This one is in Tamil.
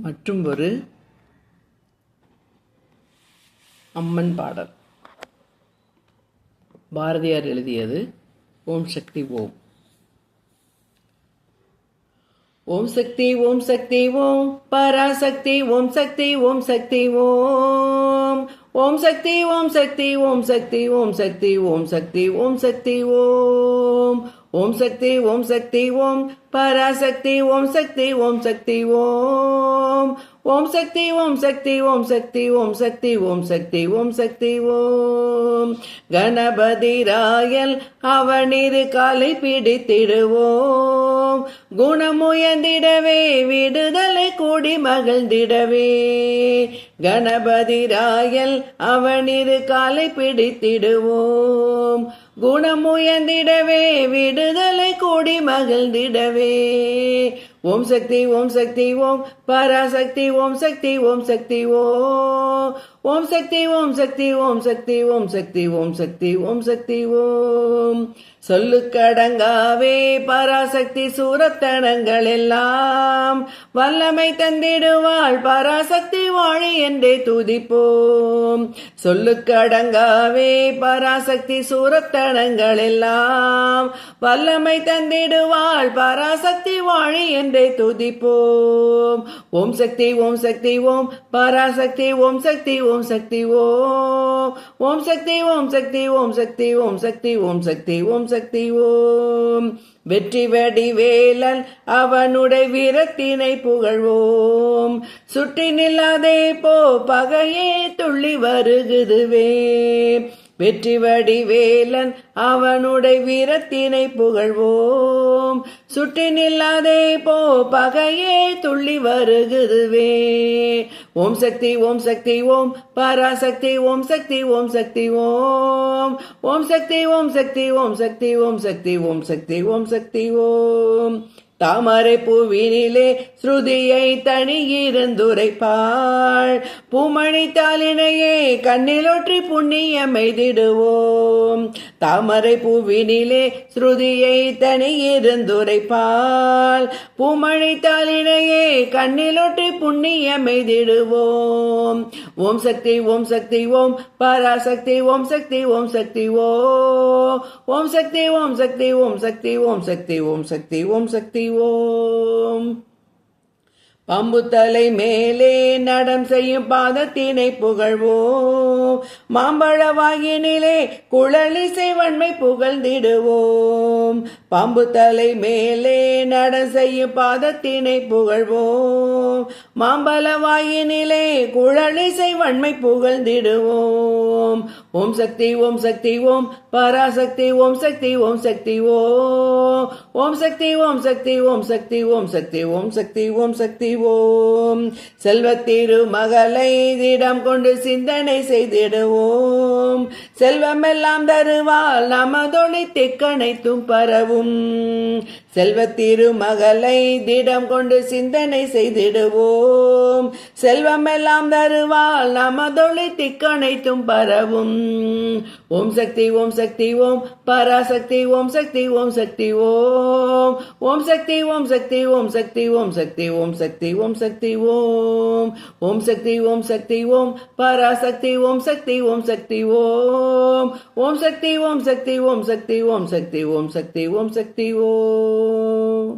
மற்றும் ஒரு அம்மன் பாடல். பாரதியார் எழுதியது. ஓம் சக்தி ஓம். ஓம் சக்தி ஓம் சக்தி ஓம் பராசக்தி ஓம் சக்தி ஓம் சக்தி ஓம். ஓம் சக்தி ஓம் சக்தி ஓம் சக்தி ஓம் சக்தி ஓம் சக்தி ஓம் சக்தி ஓம். ஓம் சக்தி ஓம் சக்தி ஓம் பராசக்தி ஓம் சக்தி ஓம் சக்தி ஓம். ஓம் சக்தி ஓம் சக்தி ஓம் சக்தி ஓம் சக்தி ஓம் சக்தி ஓம் சக்தி ஓம். கணபதி ராயல் அவனிரு காலை பிடித்திடுவோம். குணமுயர்ந்திடவே விடுதலை கூடி மகிழ்ந்திடவே. கணபதி ராயல் அவனிரு காலை பிடித்திடுவோம். குணமுயர்ந்திடவே விடுதலை கூடி மகிழ்ந்திடவே. ஓம் சக்தி ஓம் சக்தி ஓம் பராசக்தி ஓம் சக்தி ஓம் சக்தி ஓம். ஓம் சக்தி ஓம் சக்தி ஓம் சக்தி ஓம் சக்தி ஓம் சக்தி ஓம் சக்தி ஓம். சொல்லுக்கடங்காவே பராசக்தி சூரத்தனங்கள் எல்லாம் வல்லமை தந்திடுவாள் பராசக்தி வாழி என்றே துதிப்போம். சொல்லுக்கடங்காவே பராசக்தி சூரத்தனங்கள் எல்லாம் வல்லமை தந்திடுவாள் பராசக்தி வாழி என்றே துதிப்போம். ஓம் சக்தி ஓம் சக்தி ஓம் பராசக்தி ஓம் சக்தி ஓம் சக்தி ஓம். ஓம் சக்தி ஓம் சக்தி ஓம் சக்தி ஓம் சக்தி ஓம் சக்தி ஓம் சக்தி ஓம். வெற்றி வடிவேலன் அவனுடைய வீரத்தினை புகழ்வோம். சுற்றி நில்லாதே போ பகையே துள்ளி வருகுதுவே. வெற்றி வடிவேலன் அவனுடைய வீரத்தினை புகழ்வோம். சுற்றி நில்லாதே போ பகையே துள்ளி வருகுதுவே. ஓம் சக்தி ஓம் சக்தி ஓம் பராசக்தி ஓம் சக்தி ஓம் சக்தி ஓம். ஓம் சக்தி ஓம் சக்தி ஓம் சக்தி ஓம் சக்தி ஓம் சக்தி ஓம் சக்தி ஓம். தாமரை பூவினிலே ஸ்ருதியை தனியிருந்துரைப்பாள். பூமணி தாளினையே கண்ணிலொற்றி புண்ணியம் எய்திடுவோம். தாமரை பூவினிலே ஸ்ருதியை தனியிருந்துரைப்பாள். பூமணி தாளினையே கண்ணிலொற்றி புண்ணியம் எய்திடுவோம். ஓம் சக்தி ஓம் சக்தி ஓம் பராசக்தி ஓம் சக்தி ஓம் சக்தி ஓம். ஓம் சக்தி ஓம் சக்தி ஓம் சக்தி ஓம் சக்தி ஓம் சக்தி ஓம் சக்தி ஓம். பாம்பு தலை மேலே நடம் செய்யும் பாதத்தினை புகழ்வோம். மாம்பழ வாயினிலே குழலிசை வன்மை புகழ்ந்திடுவோம். பாம்பு தலை மேலே நடம் செய்யும் பாதத்தினை புகழ்வோம். மாம்பழ வாயினிலே குழலிசை வன்மை புகழ்ந்திடுவோம். ஓம் சக்தி ஓம் சக்தி ஓம் பராசக்தி ஓம் சக்தி ஓம் சக்தி ஓம். ஓம் சக்தி ஓம் சக்தி ஓம் சக்தி ஓம் சக்தி ஓம் சக்தி ஓம் சக்தி ஓம். செல்வத்திரு மகளை திடம் கொண்டு சிந்தனை செய்திடுவோம். செல்வமெல்லாம் தருவாள் நமதொழி திக்கணைத்தும் பரவும். செல்வத்திரு மகளை திடம் கொண்டு சிந்தனை செய்திடுவோம். செல்வமெல்லாம் தருவாள் நமதொழி திக்கணைத்தும் பரவும். ஓம் சக்தி ஓம் சக்தி ஓம் பராசக்தி ஓம் சக்தி ஓம் சக்தி ஓம். ஓம் சக்தி ஓம் சக்தி ஓம் சக்தி ஓம் சக்தி ஓம் சக்தி ஓம் சக்தி ஓம். ஓம் சக்தி ஓம் சக்தி ஓம் பராசக்தி ஓம் சக்தி ஓம் சக்தி ஓம். ஓம் சக்தி ஓம் சக்தி ஓம் சக்தி ஓம் சக்தி ஓம் சக்தி ஓம் சக்தி ஓம்.